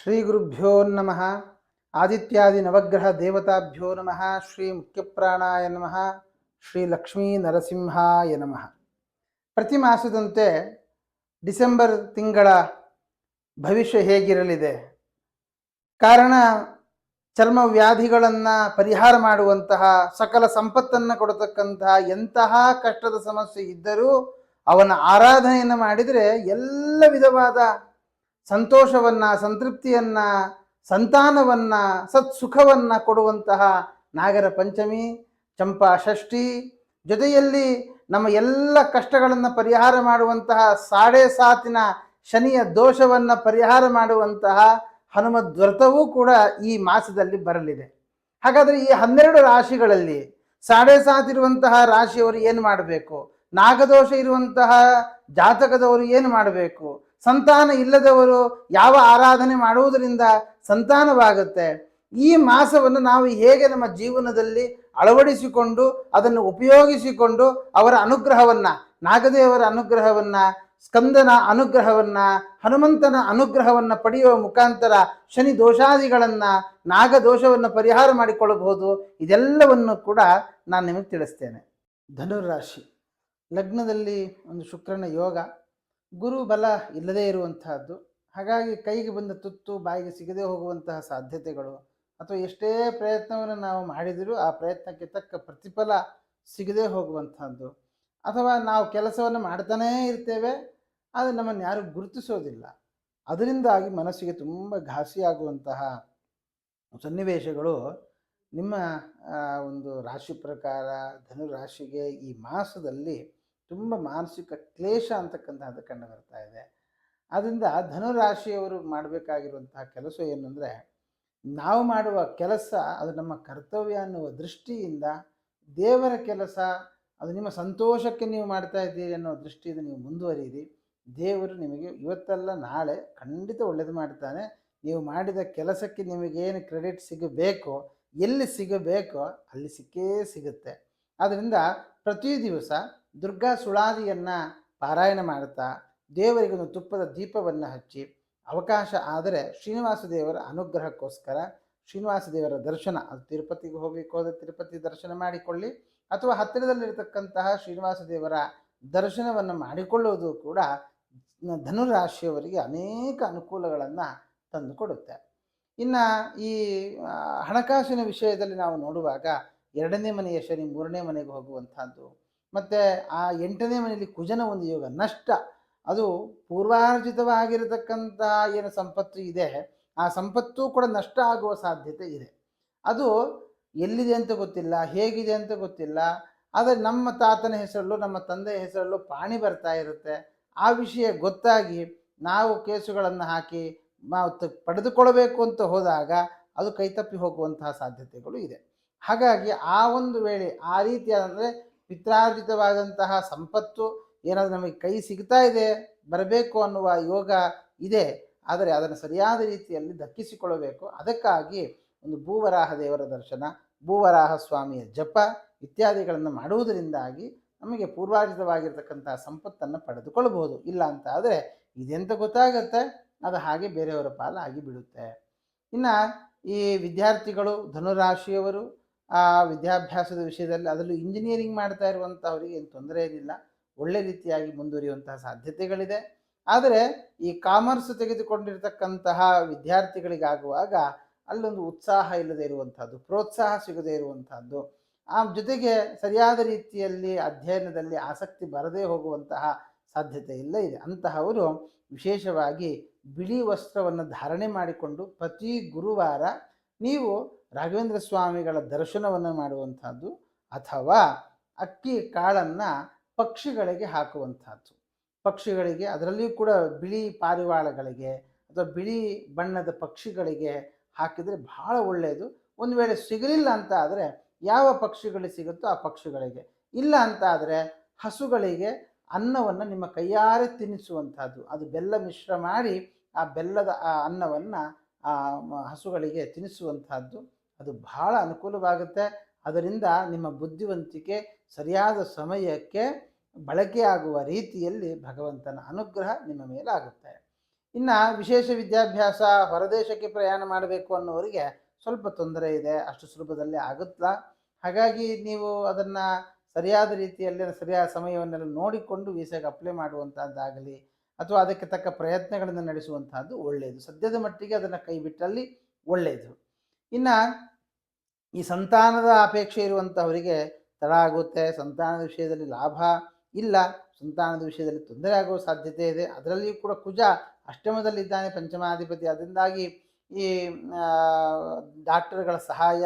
ಶ್ರೀ ಗುರುಭ್ಯೋ ನಮಃ. ಆದಿತ್ಯಾದಿ ನವಗ್ರಹ ದೇವತಾಭ್ಯೋ ನಮಃ. ಶ್ರೀ ಮುಖ್ಯಪ್ರಾಣಾಯ ನಮಃ. ಶ್ರೀ ಲಕ್ಷ್ಮೀ ನರಸಿಂಹಾಯ ನಮಃ. ಪ್ರತಿ ಮಾಸದಂತೆ ಡಿಸೆಂಬರ್ ತಿಂಗಳ ಭವಿಷ್ಯ ಹೇಗಿರಲಿದೆ? ಕಾರಣ ಚರ್ಮ ವ್ಯಾಧಿಗಳನ್ನು ಪರಿಹಾರ ಮಾಡುವಂತಹ, ಸಕಲ ಸಂಪತ್ತನ್ನು ಕೊಡತಕ್ಕಂತಹ ಎಂತಹ ಕಷ್ಟದ ಸಮಸ್ಯೆ ಇದ್ದರೂ ಅವನ ಆರಾಧನೆಯನ್ನು ಮಾಡಿದರೆ ಎಲ್ಲ ವಿಧವಾದ ಸಂತೋಷವನ್ನ, ಸಂತೃಪ್ತಿಯನ್ನ, ಸಂತಾನವನ್ನ, ಸತ್ಸುಖವನ್ನ ಕೊಡುವಂತಹ ನಾಗರ ಪಂಚಮಿ, ಚಂಪಾ ಷಷ್ಠಿ, ಜೊತೆಯಲ್ಲಿ ನಮ್ಮ ಎಲ್ಲ ಕಷ್ಟಗಳನ್ನು ಪರಿಹಾರ ಮಾಡುವಂತಹ ಸಾಡೆ ಸಾತಿನ ಶನಿಯ ದೋಷವನ್ನು ಪರಿಹಾರ ಮಾಡುವಂತಹ ಹನುಮದ್ ವ್ರತವೂ ಕೂಡ ಈ ಮಾಸದಲ್ಲಿ ಬರಲಿದೆ. ಹಾಗಾದರೆ ಈ 12 ರಾಶಿಗಳಲ್ಲಿ ಸಾಡೆ ಸಾತಿರುವಂತಹ ರಾಶಿಯವರು ಏನು ಮಾಡಬೇಕು? ನಾಗದೋಷ ಇರುವಂತಹ ಜಾತಕದವರು ಏನು ಮಾಡಬೇಕು? ಸಂತಾನ ಇಲ್ಲದವರು ಯಾವ ಆರಾಧನೆ ಮಾಡುವುದರಿಂದ ಸಂತಾನವಾಗುತ್ತೆ? ಈ ಮಾಸವನ್ನು ನಾವು ಹೇಗೆ ನಮ್ಮ ಜೀವನದಲ್ಲಿ ಅಳವಡಿಸಿಕೊಂಡು ಅದನ್ನು ಉಪಯೋಗಿಸಿಕೊಂಡು ಅವರ ಅನುಗ್ರಹವನ್ನ, ನಾಗದೇವರ ಅನುಗ್ರಹವನ್ನ, ಸ್ಕಂದನ ಅನುಗ್ರಹವನ್ನ, ಹನುಮಂತನ ಅನುಗ್ರಹವನ್ನ ಪಡೆಯುವ ಮುಖಾಂತರ ಶನಿ ದೋಷಾದಿಗಳನ್ನ, ನಾಗದೋಷವನ್ನು ಪರಿಹಾರ ಮಾಡಿಕೊಳ್ಳಬಹುದು. ಇದೆಲ್ಲವನ್ನು ಕೂಡ ನಾನು ನಿಮಗೆ ತಿಳಿಸ್ತೇನೆ. ಧನುರಾಶಿ ಲಗ್ನದಲ್ಲಿ ಒಂದು ಶುಕ್ರನ ಯೋಗ, ಗುರು ಬಲ ಇಲ್ಲದೇ ಇರುವಂತಹದ್ದು. ಹಾಗಾಗಿ ಕೈಗೆ ಬಂದ ತುತ್ತು ಬಾಯಿಗೆ ಸಿಗದೆ ಹೋಗುವಂತಹ ಸಾಧ್ಯತೆಗಳು, ಅಥವಾ ಎಷ್ಟೇ ಪ್ರಯತ್ನವನ್ನು ನಾವು ಮಾಡಿದರೂ ಆ ಪ್ರಯತ್ನಕ್ಕೆ ತಕ್ಕ ಪ್ರತಿಫಲ ಸಿಗದೆ ಹೋಗುವಂತಹದ್ದು, ಅಥವಾ ನಾವು ಕೆಲಸವನ್ನು ಮಾಡ್ತಾನೇ ಇರ್ತೇವೆ, ಆದರೆ ನಮ್ಮನ್ನು ಯಾರು ಗುರುತಿಸೋದಿಲ್ಲ. ಅದರಿಂದಾಗಿ ಮನಸ್ಸಿಗೆ ತುಂಬ ಘಾಸಿಯಾಗುವಂತಹ ಸನ್ನಿವೇಶಗಳು ನಿಮ್ಮ ಒಂದು ರಾಶಿ ಪ್ರಕಾರ ಧನುರಾಶಿಗೆ ಈ ಮಾಸದಲ್ಲಿ ತುಂಬ ಮಾನಸಿಕ ಕ್ಲೇಶ ಅಂತಕ್ಕಂಥದ್ದು ಕಂಡು ಬರ್ತಾ ಇದೆ. ಆದ್ದರಿಂದ ಧನುರಾಶಿಯವರು ಮಾಡಬೇಕಾಗಿರುವಂತಹ ಕೆಲಸ ಏನಂದರೆ, ನಾವು ಮಾಡುವ ಕೆಲಸ ಅದು ನಮ್ಮ ಕರ್ತವ್ಯ ಅನ್ನುವ ದೃಷ್ಟಿಯಿಂದ, ದೇವರ ಕೆಲಸ ಅದು ನಿಮ್ಮ ಸಂತೋಷಕ್ಕೆ ನೀವು ಮಾಡ್ತಾ ಇದ್ದೀರಿ ಅನ್ನೋ ದೃಷ್ಟಿಯಿಂದ ನೀವು ಮುಂದುವರಿಯಿರಿ. ದೇವರು ನಿಮಗೆ ಇವತ್ತಲ್ಲ ನಾಳೆ ಖಂಡಿತ ಒಳ್ಳೆಯದು ಮಾಡ್ತಾನೆ. ನೀವು ಮಾಡಿದ ಕೆಲಸಕ್ಕೆ ನಿಮಗೇನು ಕ್ರೆಡಿಟ್ ಸಿಗಬೇಕೋ, ಎಲ್ಲಿ ಸಿಗಬೇಕೋ ಅಲ್ಲಿ ಸಿಕ್ಕೇ ಸಿಗುತ್ತೆ. ಆದ್ದರಿಂದ ಪ್ರತಿ ದಿವಸ ದುರ್ಗಾ ಸುಳಾದಿಯನ್ನು ಪಾರಾಯಣ ಮಾಡ್ತಾ, ದೇವರಿಗೊಂದು ತುಪ್ಪದ ದೀಪವನ್ನು ಹಚ್ಚಿ, ಅವಕಾಶ ಆದರೆ ಶ್ರೀನಿವಾಸ ದೇವರ ಅನುಗ್ರಹಕ್ಕೋಸ್ಕರ ಶ್ರೀನಿವಾಸ ದೇವರ ದರ್ಶನ, ಅದು ತಿರುಪತಿಗೆ ಹೋಗಬೇಕು ಹೋದರೆ ತಿರುಪತಿ ದರ್ಶನ ಮಾಡಿಕೊಳ್ಳಿ, ಅಥವಾ ಹತ್ತಿರದಲ್ಲಿರತಕ್ಕಂತಹ ಶ್ರೀನಿವಾಸ ದೇವರ ದರ್ಶನವನ್ನು ಮಾಡಿಕೊಳ್ಳುವುದು ಕೂಡ ಧನುರಾಶಿಯವರಿಗೆ ಅನೇಕ ಅನುಕೂಲಗಳನ್ನು ತಂದುಕೊಡುತ್ತೆ. ಇನ್ನು ಈ ಹಣಕಾಸಿನ ವಿಷಯದಲ್ಲಿ ನಾವು ನೋಡುವಾಗ 2ನೇ ಮನೆಯ ಶನಿ 3ನೇ ಮನೆಗೆ ಹೋಗುವಂಥದ್ದು, ಮತ್ತು ಆ 8ನೇ ಮನೆಯಲ್ಲಿ ಕುಜನ ಒಂದು ಯೋಗ, ನಷ್ಟ, ಅದು ಪೂರ್ವಾರ್ಜಿತವಾಗಿರತಕ್ಕಂಥ ಏನು ಸಂಪತ್ತು ಇದೆ ಆ ಸಂಪತ್ತು ಕೂಡ ನಷ್ಟ ಆಗುವ ಸಾಧ್ಯತೆ ಇದೆ. ಅದು ಎಲ್ಲಿದೆ ಅಂತ ಗೊತ್ತಿಲ್ಲ, ಹೇಗಿದೆ ಅಂತ ಗೊತ್ತಿಲ್ಲ, ಆದರೆ ನಮ್ಮ ತಾತನ ಹೆಸರಲ್ಲೂ ನಮ್ಮ ತಂದೆಯ ಹೆಸರಲ್ಲೂ ಪಾಣಿ ಬರ್ತಾ ಇರುತ್ತೆ. ಆ ವಿಷಯ ಗೊತ್ತಾಗಿ ನಾವು ಕೇಸುಗಳನ್ನು ಹಾಕಿ ಪಡೆದುಕೊಳ್ಳಬೇಕು ಅಂತ ಹೋದಾಗ ಅದು ಕೈತಪ್ಪಿ ಹೋಗುವಂತಹ ಸಾಧ್ಯತೆಗಳು ಇದೆ. ಹಾಗಾಗಿ ಆ ಒಂದು ವೇಳೆ ಆ ರೀತಿಯಾದಂದರೆ ಪಿತ್ರಾರ್ಜಿತವಾದಂತಹ ಸಂಪತ್ತು ಏನಾದರೂ ನಮಗೆ ಕೈ ಸಿಗ್ತಾ ಇದೆ, ಬರಬೇಕು ಅನ್ನುವ ಯೋಗ ಇದೆ, ಆದರೆ ಅದನ್ನು ಸರಿಯಾದ ರೀತಿಯಲ್ಲಿ ದಕ್ಕಿಸಿಕೊಳ್ಳಬೇಕು. ಅದಕ್ಕಾಗಿ ಒಂದು ಭೂವರಾಹ ದೇವರ ದರ್ಶನ, ಭೂವರಾಹ ಸ್ವಾಮಿಯ ಜಪ ಇತ್ಯಾದಿಗಳನ್ನು ಮಾಡುವುದರಿಂದಾಗಿ ನಮಗೆ ಪೂರ್ವಾರ್ಜಿತವಾಗಿರ್ತಕ್ಕಂತಹ ಸಂಪತ್ತನ್ನು ಪಡೆದುಕೊಳ್ಳಬಹುದು. ಇಲ್ಲ ಅಂತ ಆದರೆ ಇದೆಂತ ಗೊತ್ತಾಗತ್ತೆ, ಅದು ಹಾಗೆ ಬೇರೆಯವರ ಪಾಲಾಗಿ ಬಿಡುತ್ತೆ. ಇನ್ನು ಈ ವಿದ್ಯಾರ್ಥಿಗಳು ಧನುರಾಶಿಯವರು ಆ ವಿದ್ಯಾಭ್ಯಾಸದ ವಿಷಯದಲ್ಲಿ, ಅದರಲ್ಲೂ ಇಂಜಿನಿಯರಿಂಗ್ ಮಾಡ್ತಾ ಇರುವಂಥವರಿಗೆ ಏನು ತೊಂದರೆ ಏನಿಲ್ಲ, ಒಳ್ಳೆ ರೀತಿಯಾಗಿ ಮುಂದುವರಿಯುವಂತಹ ಸಾಧ್ಯತೆಗಳಿದೆ. ಆದರೆ ಈ ಕಾಮರ್ಸ್ ತೆಗೆದುಕೊಂಡಿರ್ತಕ್ಕಂತಹ ವಿದ್ಯಾರ್ಥಿಗಳಿಗಾಗುವಾಗ ಅಲ್ಲೊಂದು ಉತ್ಸಾಹ ಇಲ್ಲದೆ ಇರುವಂಥದ್ದು, ಪ್ರೋತ್ಸಾಹ ಸಿಗದೇ ಇರುವಂಥದ್ದು, ಆ ಜೊತೆಗೆ ಸರಿಯಾದ ರೀತಿಯಲ್ಲಿ ಅಧ್ಯಯನದಲ್ಲಿ ಆಸಕ್ತಿ ಬರದೇ ಹೋಗುವಂತಹ ಸಾಧ್ಯತೆ ಇಲ್ಲ ಇದೆ. ಅಂತಹವರು ವಿಶೇಷವಾಗಿ ಬಿಳಿ ವಸ್ತ್ರವನ್ನು ಧಾರಣೆ ಮಾಡಿಕೊಂಡು ಪ್ರತಿ ಗುರುವಾರ ನೀವು ರಾಘವೇಂದ್ರ ಸ್ವಾಮಿಗಳ ದರ್ಶನವನ್ನು ಮಾಡುವಂಥದ್ದು, ಅಥವಾ ಅಕ್ಕಿ ಕಾಳನ್ನು ಪಕ್ಷಿಗಳಿಗೆ ಹಾಕುವಂಥದ್ದು. ಪಕ್ಷಿಗಳಿಗೆ, ಅದರಲ್ಲಿಯೂ ಕೂಡ ಬಿಳಿ ಪಾರಿವಾಳಗಳಿಗೆ ಅಥವಾ ಬಿಳಿ ಬಣ್ಣದ ಪಕ್ಷಿಗಳಿಗೆ ಹಾಕಿದರೆ ಬಹಳ ಒಳ್ಳೆಯದು. ಒಂದು ವೇಳೆ ಸಿಗಲಿಲ್ಲ ಅಂತ ಆದರೆ ಯಾವ ಪಕ್ಷಿಗಳಿಗೆ ಸಿಗುತ್ತೋ ಆ ಪಕ್ಷಿಗಳಿಗೆ, ಇಲ್ಲ ಅಂತ ಆದರೆ ಹಸುಗಳಿಗೆ ಅನ್ನವನ್ನು ನಿಮ್ಮ ಕೈಯಾರೆ ತಿನ್ನಿಸುವಂಥದ್ದು, ಅದು ಬೆಲ್ಲ ಮಿಶ್ರ ಮಾಡಿ ಆ ಬೆಲ್ಲದ ಆ ಅನ್ನವನ್ನು ಆ ಹಸುಗಳಿಗೆ ತಿನ್ನಿಸುವಂಥದ್ದು, ಅದು ಬಹಳ ಅನುಕೂಲವಾಗುತ್ತೆ. ಅದರಿಂದ ನಿಮ್ಮ ಬುದ್ಧಿವಂತಿಕೆ ಸರಿಯಾದ ಸಮಯಕ್ಕೆ ಬಳಕೆಯಾಗುವ ರೀತಿಯಲ್ಲಿ ಭಗವಂತನ ಅನುಗ್ರಹ ನಿಮ್ಮ ಮೇಲೆ ಆಗುತ್ತೆ. ಇನ್ನು ವಿಶೇಷ ವಿದ್ಯಾಭ್ಯಾಸ ಹೊರದೇಶಕ್ಕೆ ಪ್ರಯಾಣ ಮಾಡಬೇಕು ಅನ್ನೋರಿಗೆ ಸ್ವಲ್ಪ ತೊಂದರೆ ಇದೆ, ಅಷ್ಟು ಸುಲಭದಲ್ಲಿ ಆಗುತ್ತಾ. ಹಾಗಾಗಿ ನೀವು ಅದನ್ನು ಸರಿಯಾದ ರೀತಿಯಲ್ಲಿ ಸರಿಯಾದ ಸಮಯವನ್ನೆಲ್ಲ ನೋಡಿಕೊಂಡು ವೀಸಾಗೆ ಅಪ್ಲೈ ಮಾಡುವಂಥದ್ದಾಗಲಿ ಅಥವಾ ಅದಕ್ಕೆ ತಕ್ಕ ಪ್ರಯತ್ನಗಳನ್ನು ನಡೆಸುವಂತಹದ್ದು ಒಳ್ಳೆಯದು. ಸದ್ಯದ ಮಟ್ಟಿಗೆ ಅದನ್ನು ಕೈ ಬಿಟ್ಟಲ್ಲಿ ಒಳ್ಳೆಯದು. ಇನ್ನು ಈ ಸಂತಾನದ ಅಪೇಕ್ಷೆ ಇರುವಂಥವರಿಗೆ ತಡ ಆಗುತ್ತೆ, ಸಂತಾನದ ವಿಷಯದಲ್ಲಿ ಲಾಭ ಇಲ್ಲ, ಸಂತಾನದ ವಿಷಯದಲ್ಲಿ ತೊಂದರೆ ಆಗುವ ಸಾಧ್ಯತೆ ಇದೆ. ಅದರಲ್ಲಿಯೂ ಕೂಡ ಕುಜ ಅಷ್ಟಮದಲ್ಲಿದ್ದಾನೆ, ಪಂಚಮಾಧಿಪತಿ. ಅದರಿಂದಾಗಿ ಈ ಡಾಕ್ಟರ್ಗಳ ಸಹಾಯ,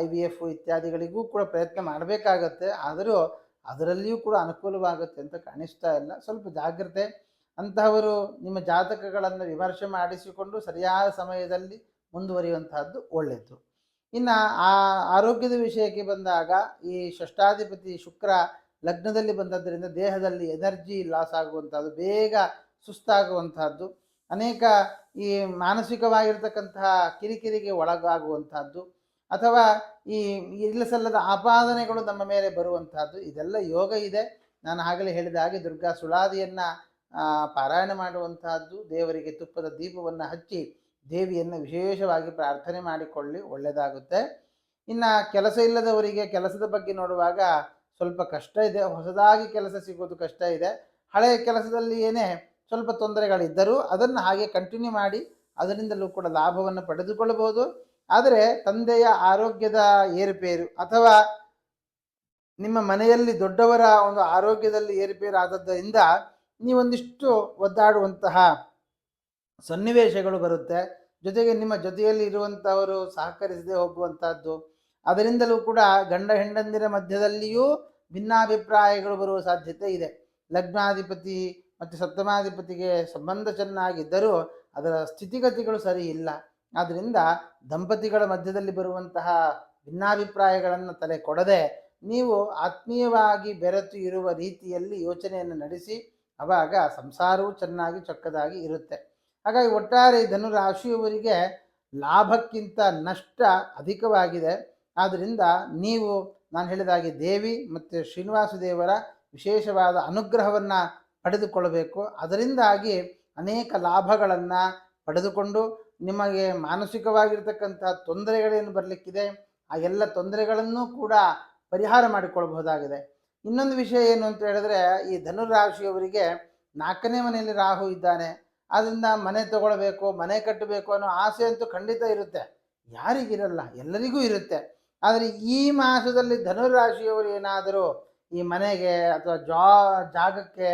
IVF ಇತ್ಯಾದಿಗಳಿಗೂ ಕೂಡ ಪ್ರಯತ್ನ ಮಾಡಬೇಕಾಗತ್ತೆ. ಆದರೂ ಅದರಲ್ಲಿಯೂ ಕೂಡ ಅನುಕೂಲವಾಗುತ್ತೆ ಅಂತ ಕಾಣಿಸ್ತಾ ಇಲ್ಲ. ಸ್ವಲ್ಪ ಜಾಗ್ರತೆ. ಅಂತಹವರು ನಿಮ್ಮ ಜಾತಕಗಳನ್ನು ವಿಮರ್ಶೆ ಮಾಡಿಸಿಕೊಂಡು ಸರಿಯಾದ ಸಮಯದಲ್ಲಿ ಮುಂದುವರಿಯುವಂತಹದ್ದು ಒಳ್ಳೆಯದು. ಇನ್ನು ಆರೋಗ್ಯದ ವಿಷಯಕ್ಕೆ ಬಂದಾಗ ಈ ಷಷ್ಠಾಧಿಪತಿ ಶುಕ್ರ ಲಗ್ನದಲ್ಲಿ ಬಂದದ್ದರಿಂದ ದೇಹದಲ್ಲಿ ಎನರ್ಜಿ ಲಾಸ್ ಆಗುವಂಥದ್ದು, ಬೇಗ ಸುಸ್ತಾಗುವಂತಹದ್ದು, ಅನೇಕ ಈ ಮಾನಸಿಕವಾಗಿರ್ತಕ್ಕಂತಹ ಕಿರಿಕಿರಿಗೆ ಒಳಗಾಗುವಂತಹದ್ದು ಅಥವಾ ಈ ಇಲ್ಲಸಲ್ಲದ ಆಪಾದನೆಗಳು ನಮ್ಮ ಮೇಲೆ ಬರುವಂತಹದ್ದು, ಇದೆಲ್ಲ ಯೋಗ ಇದೆ. ನಾನು ಆಗಲೇ ಹೇಳಿದ ಹಾಗೆ ದುರ್ಗಾ ಸುಳಾದಿಯನ್ನು ಪಾರಾಯಣ ಮಾಡುವಂತಹದ್ದು, ದೇವರಿಗೆ ತುಪ್ಪದ ದೀಪವನ್ನು ಹಚ್ಚಿ ದೇವಿಯನ್ನು ವಿಶೇಷವಾಗಿ ಪ್ರಾರ್ಥನೆ ಮಾಡಿಕೊಳ್ಳಿ, ಒಳ್ಳೆಯದಾಗುತ್ತೆ. ಇನ್ನು ಕೆಲಸ ಇಲ್ಲದವರಿಗೆ ಕೆಲಸದ ಬಗ್ಗೆ ನೋಡುವಾಗ ಸ್ವಲ್ಪ ಕಷ್ಟ ಇದೆ. ಹೊಸದಾಗಿ ಕೆಲಸ ಸಿಗೋದು ಕಷ್ಟ ಇದೆ. ಹಳೆಯ ಕೆಲಸದಲ್ಲಿ ಏನೇ ಸ್ವಲ್ಪ ತೊಂದರೆಗಳಿದ್ದರೂ ಅದನ್ನು ಹಾಗೆ ಕಂಟಿನ್ಯೂ ಮಾಡಿ ಅದರಿಂದಲೂ ಕೂಡ ಲಾಭವನ್ನು ಪಡೆದುಕೊಳ್ಳಬಹುದು. ಆದರೆ ತಂದೆಯ ಆರೋಗ್ಯದ ಏರುಪೇರು ಅಥವಾ ನಿಮ್ಮ ಮನೆಯಲ್ಲಿ ದೊಡ್ಡವರ ಒಂದು ಆರೋಗ್ಯದಲ್ಲಿ ಏರುಪೇರು ಆದದ್ದರಿಂದ ನೀವೊಂದಿಷ್ಟು ಒದ್ದಾಡುವಂತಹ ಸನ್ನಿವೇಶಗಳು ಬರುತ್ತೆ. ಜೊತೆಗೆ ನಿಮ್ಮ ಜೊತೆಯಲ್ಲಿ ಇರುವಂಥವರು ಸಹಕರಿಸದೆ ಹೋಗುವಂಥದ್ದು, ಅದರಿಂದಲೂ ಕೂಡ ಗಂಡ ಹೆಂಡಂದಿರ ಮಧ್ಯದಲ್ಲಿಯೂ ಭಿನ್ನಾಭಿಪ್ರಾಯಗಳು ಬರುವ ಸಾಧ್ಯತೆ ಇದೆ. ಲಗ್ನಾಧಿಪತಿ ಮತ್ತು ಸಪ್ತಮಾಧಿಪತಿಗೆ ಸಂಬಂಧ ಚೆನ್ನಾಗಿದ್ದರೂ ಅದರ ಸ್ಥಿತಿಗತಿಗಳು ಸರಿ ಇಲ್ಲ. ಆದ್ದರಿಂದ ದಂಪತಿಗಳ ಮಧ್ಯದಲ್ಲಿ ಬರುವಂತಹ ಭಿನ್ನಾಭಿಪ್ರಾಯಗಳನ್ನು ತಲೆ ಕೊಡದೆ ನೀವು ಆತ್ಮೀಯವಾಗಿ ಬೆರೆತು ಇರುವ ರೀತಿಯಲ್ಲಿ ಯೋಚನೆಯನ್ನು ನಡೆಸಿ, ಆವಾಗ ಸಂಸಾರವೂ ಚೆನ್ನಾಗಿ ಚೊಕ್ಕದಾಗಿ ಇರುತ್ತೆ. ಹಾಗಾಗಿ ಒಟ್ಟಾರೆ ಧನುರಾಶಿಯವರಿಗೆ ಲಾಭಕ್ಕಿಂತ ನಷ್ಟ ಅಧಿಕವಾಗಿದೆ. ಆದ್ದರಿಂದ ನೀವು ನಾನು ಹೇಳಿದಾಗೆ ದೇವಿ ಮತ್ತು ಶ್ರೀನಿವಾಸ ದೇವರ ವಿಶೇಷವಾದ ಅನುಗ್ರಹವನ್ನು ಪಡೆದುಕೊಳ್ಳಬೇಕು. ಅದರಿಂದಾಗಿ ಅನೇಕ ಲಾಭಗಳನ್ನು ಪಡೆದುಕೊಂಡು ನಿಮಗೆ ಮಾನಸಿಕವಾಗಿರ್ತಕ್ಕಂಥ ತೊಂದರೆಗಳೇನು ಬರಲಿಕ್ಕಿದೆ ಆ ಎಲ್ಲ ತೊಂದರೆಗಳನ್ನು ಕೂಡ ಪರಿಹಾರ ಮಾಡಿಕೊಳ್ಳಬಹುದಾಗಿದೆ. ಇನ್ನೊಂದು ವಿಷಯ ಏನು ಅಂತ ಹೇಳಿದ್ರೆ, ಈ ಧನುರಾಶಿಯವರಿಗೆ 4ನೇ ಮನೆಯಲ್ಲಿ ರಾಹು ಇದ್ದಾನೆ. ಆದ್ದರಿಂದ ಮನೆ ತಗೊಳ್ಬೇಕು, ಮನೆ ಕಟ್ಟಬೇಕು ಅನ್ನೋ ಆಸೆ ಅಂತೂ ಖಂಡಿತ ಇರುತ್ತೆ, ಯಾರಿಗಿರಲ್ಲ, ಎಲ್ಲರಿಗೂ ಇರುತ್ತೆ. ಆದರೆ ಈ ಮಾಸದಲ್ಲಿ ಧನುರಾಶಿಯವರು ಏನಾದರೂ ಈ ಮನೆಗೆ ಅಥವಾ ಜಾಗಕ್ಕೆ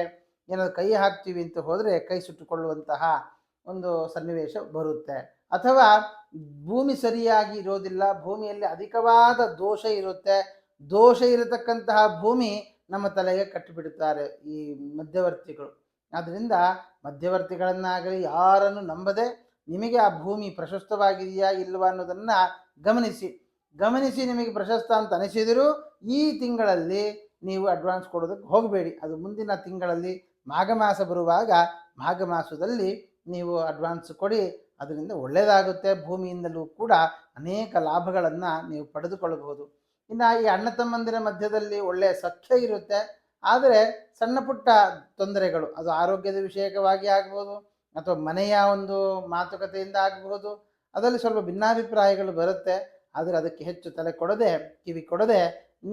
ಏನಾದರೂ ಕೈ ಹಾಕ್ತೀವಿ ಅಂತ ಹೋದರೆ ಕೈ ಸುಟ್ಟುಕೊಳ್ಳುವಂತಹ ಒಂದು ಸನ್ನಿವೇಶ ಬರುತ್ತೆ. ಅಥವಾ ಭೂಮಿ ಸರಿಯಾಗಿ ಇರೋದಿಲ್ಲ, ಭೂಮಿಯಲ್ಲಿ ಅಧಿಕವಾದ ದೋಷ ಇರುತ್ತೆ. ದೋಷ ಇರತಕ್ಕಂತಹ ಭೂಮಿ ನಮ್ಮ ತಲೆಗೆ ಕಟ್ಟಿಬಿಡುತ್ತಾರೆ ಈ ಮಧ್ಯವರ್ತಿಗಳು. ಆದ್ದರಿಂದ ಮಧ್ಯವರ್ತಿಗಳನ್ನಾಗಲಿ ಯಾರನ್ನು ನಂಬದೆ ನಿಮಗೆ ಆ ಭೂಮಿ ಪ್ರಶಸ್ತವಾಗಿದೆಯಾ ಇಲ್ವಾ ಅನ್ನೋದನ್ನು ಗಮನಿಸಿ ನಿಮಗೆ ಪ್ರಶಸ್ತ ಅಂತ ಅನಿಸಿದರೂ ಈ ತಿಂಗಳಲ್ಲಿ ನೀವು ಅಡ್ವಾನ್ಸ್ ಕೊಡೋದಕ್ಕೆ ಹೋಗಬೇಡಿ. ಅದು ಮುಂದಿನ ತಿಂಗಳಲ್ಲಿ ಮಾಘ ಮಾಸ ಬರುವಾಗ ಮಾಘ ಮಾಸದಲ್ಲಿ ನೀವು ಅಡ್ವಾನ್ಸ್ ಕೊಡಿ, ಅದರಿಂದ ಒಳ್ಳೆಯದಾಗುತ್ತೆ. ಭೂಮಿಯಿಂದಲೂ ಕೂಡ ಅನೇಕ ಲಾಭಗಳನ್ನು ನೀವು ಪಡೆದುಕೊಳ್ಳಬಹುದು. ಇನ್ನು ಈ ಅಣ್ಣ ತಮ್ಮಂದಿರ ಮಧ್ಯದಲ್ಲಿ ಒಳ್ಳೆಯ ಸಖ್ಯ ಇರುತ್ತೆ. ಆದರೆ ಸಣ್ಣ ಪುಟ್ಟ ತೊಂದರೆಗಳು, ಅದು ಆರೋಗ್ಯದ ವಿಷಯಕವಾಗಿ ಆಗ್ಬೋದು ಅಥವಾ ಮನೆಯ ಒಂದು ಮಾತುಕತೆಯಿಂದ ಆಗಬಹುದು, ಅದರಲ್ಲಿ ಸ್ವಲ್ಪ ಭಿನ್ನಾಭಿಪ್ರಾಯಗಳು ಬರುತ್ತೆ. ಆದರೆ ಅದಕ್ಕೆ ಹೆಚ್ಚು ತಲೆ ಕೊಡದೆ, ಕಿವಿ ಕೊಡದೆ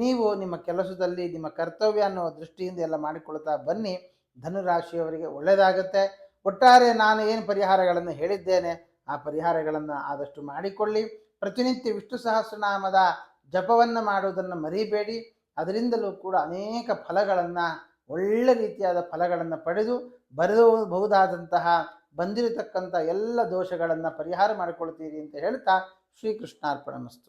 ನೀವು ನಿಮ್ಮ ಕೆಲಸದಲ್ಲಿ ನಿಮ್ಮ ಕರ್ತವ್ಯ ಅನ್ನೋ ದೃಷ್ಟಿಯಿಂದ ಎಲ್ಲ ಮಾಡಿಕೊಳ್ತಾ ಬನ್ನಿ. ಧನುರಾಶಿಯವರಿಗೆ ಒಳ್ಳೆಯದಾಗುತ್ತೆ. ಒಟ್ಟಾರೆ ನಾನು ಏನು ಪರಿಹಾರಗಳನ್ನು ಹೇಳಿದ್ದೇನೆ ಆ ಪರಿಹಾರಗಳನ್ನು ಆದಷ್ಟು ಮಾಡಿಕೊಳ್ಳಿ. ಪ್ರತಿನಿತ್ಯ ವಿಷ್ಣು ಸಹಸ್ರನಾಮದ ಜಪವನ್ನು ಮಾಡುವುದನ್ನು ಮರಿಬೇಡಿ. ಅದರಿಂದಲೂ ಕೂಡ ಅನೇಕ ಫಲಗಳನ್ನು, ಒಳ್ಳೆ ರೀತಿಯಾದ ಫಲಗಳನ್ನು ಪಡೆದು ಬರಬಹುದಾದಂತಹ ಬಂದಿರತಕ್ಕಂಥ ಎಲ್ಲ ದೋಷಗಳನ್ನು ಪರಿಹಾರ ಮಾಡಿಕೊಳ್ತೀರಿ ಅಂತ ಹೇಳ್ತಾ ಶ್ರೀಕೃಷ್ಣಾರ್ಪಣಮಸ್ತು.